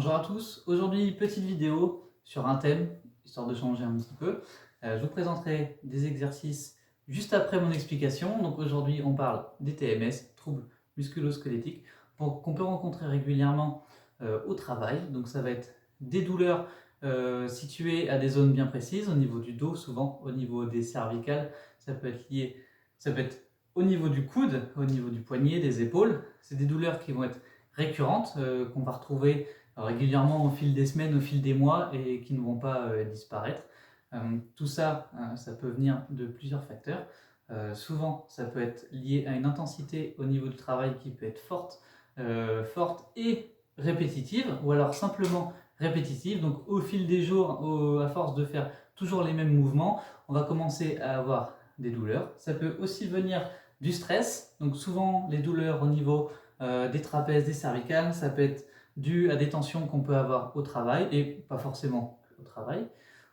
Bonjour à tous, aujourd'hui petite vidéo sur un thème, histoire de changer un petit peu. Je vous présenterai des exercices juste après mon explication. Donc aujourd'hui on parle des TMS, troubles musculo-squelettiques, qu'on peut rencontrer régulièrement au travail. Donc ça va être des douleurs situées à des zones bien précises, au niveau du dos souvent, au niveau des cervicales, ça peut être lié, ça peut être au niveau du coude, au niveau du poignet, des épaules. C'est des douleurs qui vont être récurrentes, qu'on va retrouver régulièrement au fil des semaines, au fil des mois et qui ne vont pas disparaître. Tout ça, ça peut venir de plusieurs facteurs. Souvent, ça peut être lié à une intensité au niveau du travail qui peut être forte et répétitive, ou alors simplement répétitive. Donc au fil des jours, à force de faire toujours les mêmes mouvements, on va commencer à avoir des douleurs. Ça peut aussi venir du stress. Donc souvent, les douleurs au niveau des trapèzes, des cervicales, ça peut être dû à des tensions qu'on peut avoir au travail, et pas forcément au travail.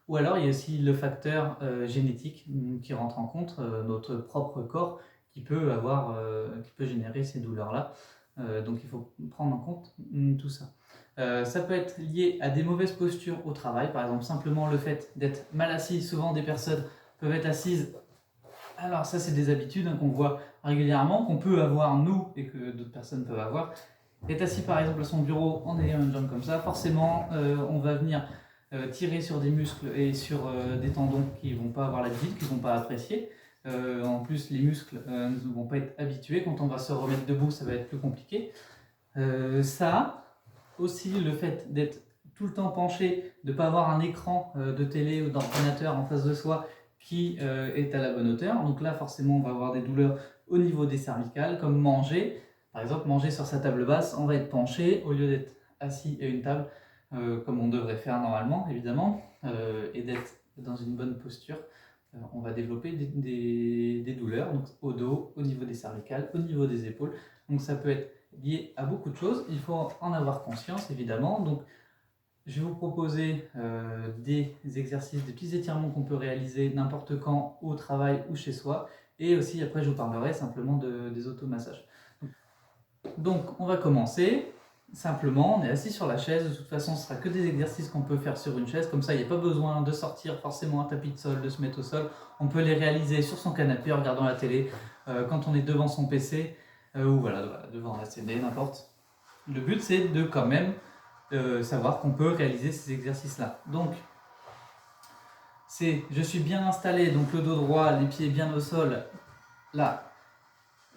Ou alors il y a aussi le facteur génétique qui rentre en compte, notre propre corps qui peut générer ces douleurs-là. Donc il faut prendre en compte tout ça. Ça peut être lié à des mauvaises postures au travail, par exemple simplement le fait d'être mal assis. Souvent des personnes peuvent être assises. Alors ça c'est des habitudes qu'on voit régulièrement, qu'on peut avoir nous et que d'autres personnes peuvent avoir. Être assis par exemple à son bureau en ayant une jambe comme ça, forcément on va venir tirer sur des muscles et sur des tendons qui ne vont pas avoir l'habitude, qui ne vont pas apprécier. En plus les muscles ne vont pas être habitués, quand on va se remettre debout ça va être plus compliqué. Ça, aussi le fait d'être tout le temps penché, de ne pas avoir un écran de télé ou d'ordinateur en face de soi qui est à la bonne hauteur. Donc là forcément on va avoir des douleurs au niveau des cervicales, comme manger. Par exemple, manger sur sa table basse, on va être penché au lieu d'être assis à une table, comme on devrait faire normalement, évidemment, et d'être dans une bonne posture. On va développer des douleurs donc au dos, au niveau des cervicales, au niveau des épaules. Donc ça peut être lié à beaucoup de choses. Il faut en avoir conscience, évidemment. Donc je vais vous proposer des exercices, des petits étirements qu'on peut réaliser n'importe quand, au travail ou chez soi. Et aussi, après, je vous parlerai simplement des automassages. Donc, on va commencer. Simplement, on est assis sur la chaise. De toute façon, ce ne sera que des exercices qu'on peut faire sur une chaise. Comme ça, il n'y a pas besoin de sortir forcément un tapis de sol, de se mettre au sol. On peut les réaliser sur son canapé en regardant la télé, quand on est devant son PC, ou voilà, devant la CD, n'importe. Le but, c'est de quand même savoir qu'on peut réaliser ces exercices-là. Donc, je suis bien installé, donc le dos droit, les pieds bien au sol, là,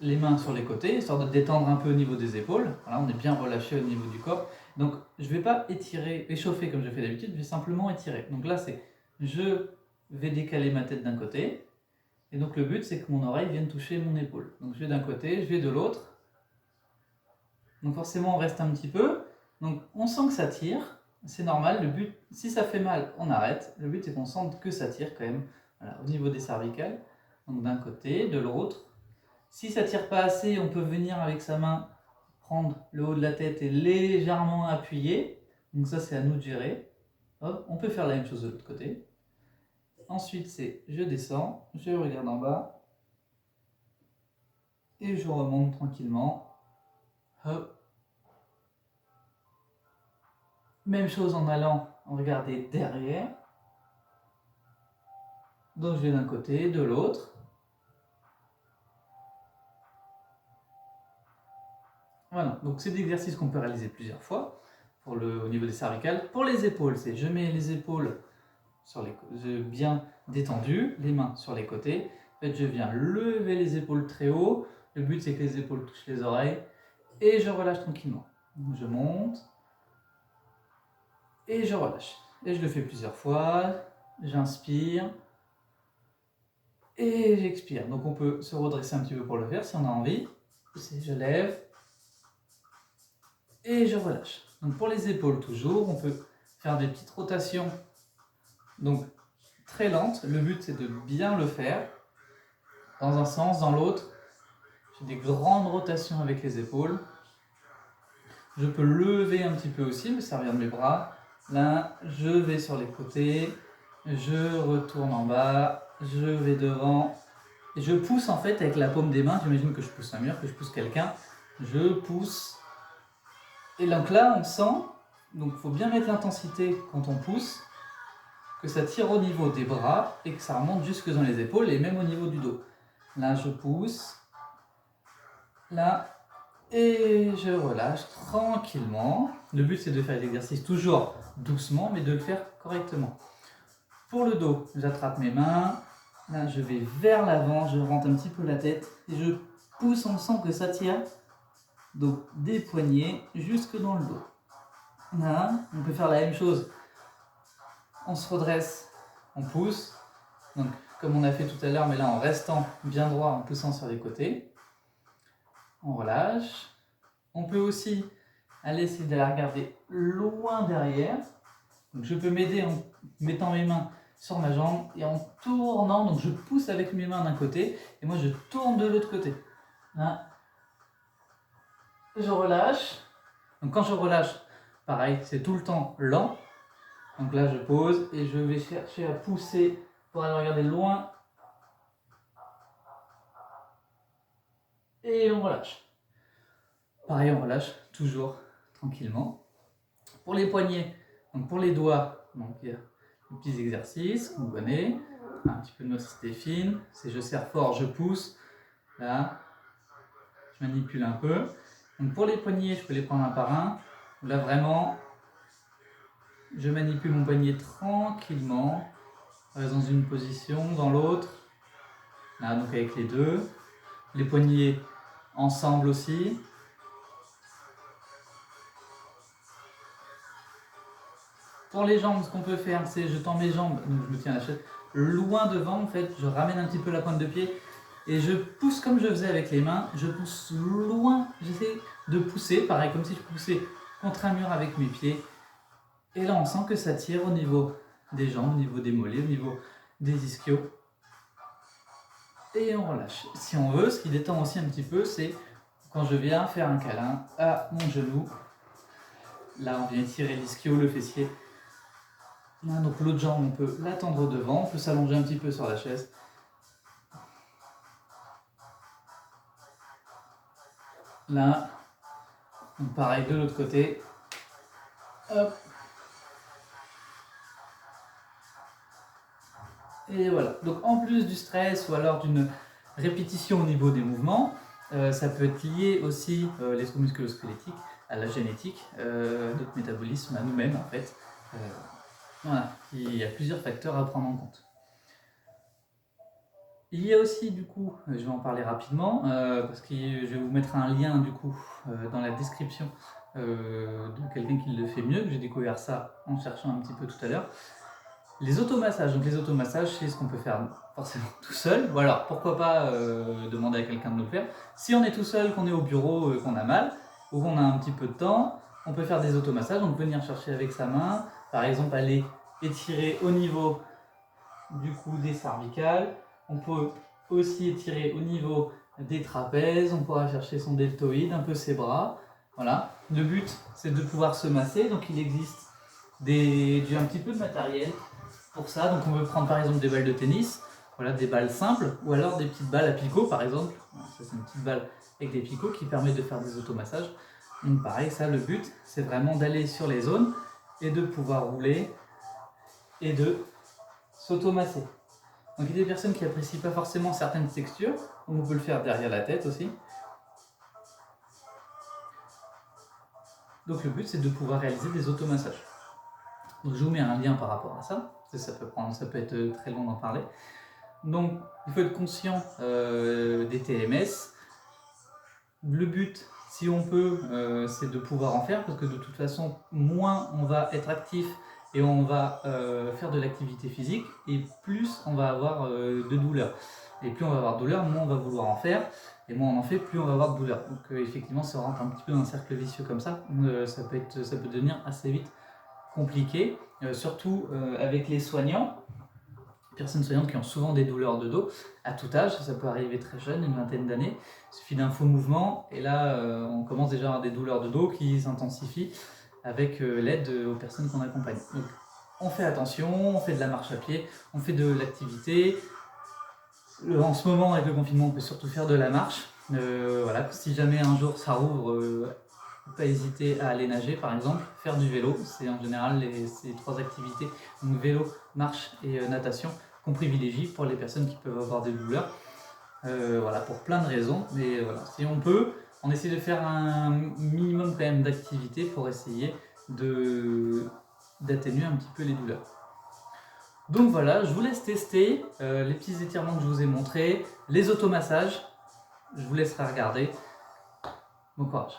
les mains sur les côtés, histoire de détendre un peu au niveau des épaules. Voilà, on est bien relâché au niveau du corps. Donc, je ne vais pas échauffer comme je fais d'habitude, je vais simplement étirer. Donc là, je vais décaler ma tête d'un côté, et donc le but, c'est que mon oreille vienne toucher mon épaule. Donc je vais d'un côté, je vais de l'autre. Donc forcément, on reste un petit peu. Donc on sent que ça tire, c'est normal. Le but, si ça fait mal, on arrête. Le but, c'est qu'on sente que ça tire quand même, voilà, au niveau des cervicales. Donc d'un côté, de l'autre. Si ça tire pas assez, on peut venir avec sa main prendre le haut de la tête et légèrement appuyer. Donc ça, c'est à nous de gérer. Hop, on peut faire la même chose de l'autre côté. Ensuite, je descends, je regarde en bas et je remonte tranquillement. Hop. Même chose en allant regarder derrière. Donc je vais d'un côté, de l'autre. Voilà, donc c'est des exercices qu'on peut réaliser plusieurs fois au niveau des cervicales. Pour les épaules, je mets les épaules bien détendues, les mains sur les côtés. En fait, je viens lever les épaules très haut. Le but, c'est que les épaules touchent les oreilles. Et je relâche tranquillement. Donc, je monte. Et je relâche. Et je le fais plusieurs fois. J'inspire. Et j'expire. Donc on peut se redresser un petit peu pour le faire si on a envie. Je lève. Et je relâche. Donc pour les épaules toujours, on peut faire des petites rotations. Donc très lentes. Le but, c'est de bien le faire. Dans un sens, dans l'autre. J'ai des grandes rotations avec les épaules. Je peux lever un petit peu aussi, me servir de mes bras. Là, je vais sur les côtés. Je retourne en bas. Je vais devant. Et je pousse en fait avec la paume des mains. J'imagine que je pousse un mur, que je pousse quelqu'un. Je pousse. Et donc là, on sent Donc il faut bien mettre l'intensité quand on pousse, que ça tire au niveau des bras et que ça remonte jusque dans les épaules et même au niveau du dos. Là je pousse, là, et je relâche tranquillement. Le but c'est de faire l'exercice toujours doucement mais de le faire correctement. Pour le dos, j'attrape mes mains, là je vais vers l'avant, je rentre un petit peu la tête et je pousse, on sent que ça tire. Donc des poignets jusque dans le dos. Là, on peut faire la même chose. On se redresse, on pousse. Donc comme on a fait tout à l'heure, mais là en restant bien droit, en poussant sur les côtés. On relâche. On peut aussi aller essayer d'aller regarder loin derrière. Donc je peux m'aider en mettant mes mains sur ma jambe et en tournant. Donc je pousse avec mes mains d'un côté et moi je tourne de l'autre côté. Là, je relâche. Donc quand je relâche, pareil, c'est tout le temps lent. Donc là, je pose et je vais chercher à pousser pour aller regarder loin. Et on relâche. Pareil, on relâche toujours tranquillement. Pour les poignets, donc pour les doigts, donc il y a des petits exercices, vous connaissez. Un petit peu de motricité fine. C'est je serre fort, je pousse. Là, je manipule un peu. Donc pour les poignets, je peux les prendre un par un. Là, vraiment, je manipule mon poignet tranquillement. Dans une position, dans l'autre. Là, donc avec les deux. Les poignets ensemble aussi. Pour les jambes, ce qu'on peut faire, c'est je tends mes jambes, donc je me tiens à la chaise, loin devant en fait, je ramène un petit peu la pointe de pied et je pousse comme je faisais avec les mains, je pousse loin, j'essaie de pousser, pareil comme si je poussais contre un mur avec mes pieds. Et là on sent que ça tire au niveau des jambes, au niveau des mollets, au niveau des ischios. Et on relâche. Si on veut, ce qui détend aussi un petit peu, c'est quand je viens faire un câlin à mon genou. Là on vient tirer l'ischio, le fessier. Là, donc l'autre jambe, on peut la tendre devant, on peut s'allonger un petit peu sur la chaise. Là, donc pareil de l'autre côté. Hop. Et voilà. Donc en plus du stress ou alors d'une répétition au niveau des mouvements, ça peut être lié aussi, les troubles musculo-squelettiques, à la génétique, notre métabolisme, à nous-mêmes en fait. Voilà, il y a plusieurs facteurs à prendre en compte. Il y a aussi du coup, je vais en parler rapidement, parce que je vais vous mettre un lien du coup dans la description de quelqu'un qui le fait mieux, que j'ai découvert ça en cherchant un petit peu tout à l'heure. Les automassages, donc les automassages c'est ce qu'on peut faire forcément tout seul, ou alors pourquoi pas demander à quelqu'un de nous le faire. Si on est tout seul, qu'on est au bureau, qu'on a mal, ou qu'on a un petit peu de temps, on peut faire des automassages, on peut venir chercher avec sa main, par exemple aller étirer au niveau du coup des cervicales, on peut aussi étirer au niveau des trapèzes, on pourra chercher son deltoïde, un peu ses bras, voilà. Le but c'est de pouvoir se masser, donc il existe un petit peu de matériel pour ça, donc on peut prendre par exemple des balles de tennis, voilà, des balles simples, ou alors des petites balles à picot par exemple, ça c'est une petite balle avec des picots qui permet de faire des automassages. Donc pareil, ça le but c'est vraiment d'aller sur les zones et de pouvoir rouler et de s'automasser. Donc il y a des personnes qui n'apprécient pas forcément certaines textures, donc on peut le faire derrière la tête aussi. Donc le but c'est de pouvoir réaliser des automassages. Donc je vous mets un lien par rapport à ça, ça peut être très long d'en parler. Donc il faut être conscient des TMS. Le but, si on peut, c'est de pouvoir en faire, parce que de toute façon, moins on va être actif et on va faire de l'activité physique, et plus on va avoir de douleur. Et plus on va avoir de douleur, moins on va vouloir en faire, et moins on en fait, plus on va avoir de douleur. Donc effectivement, ça rentre un petit peu dans un cercle vicieux comme ça, ça peut devenir assez vite compliqué, surtout avec les soignants, personnes soignantes qui ont souvent des douleurs de dos, à tout âge, ça peut arriver très jeune, une vingtaine d'années, il suffit d'un faux mouvement, et là on commence déjà à avoir des douleurs de dos qui s'intensifient avec l'aide aux personnes qu'on accompagne. Donc on fait attention, on fait de la marche à pied, on fait de l'activité. En ce moment avec le confinement on peut surtout faire de la marche, voilà, si jamais un jour ça rouvre, ne pas hésiter à aller nager par exemple, faire du vélo. C'est en général ces 3 activités, donc vélo, marche et natation, qu'on privilégie pour les personnes qui peuvent avoir des douleurs. Voilà, pour plein de raisons. Mais voilà, si on peut, on essaie de faire un minimum quand même d'activité pour essayer d'atténuer un petit peu les douleurs. Donc voilà, je vous laisse tester les petits étirements que je vous ai montrés, les automassages. Je vous laisserai regarder. Bon courage.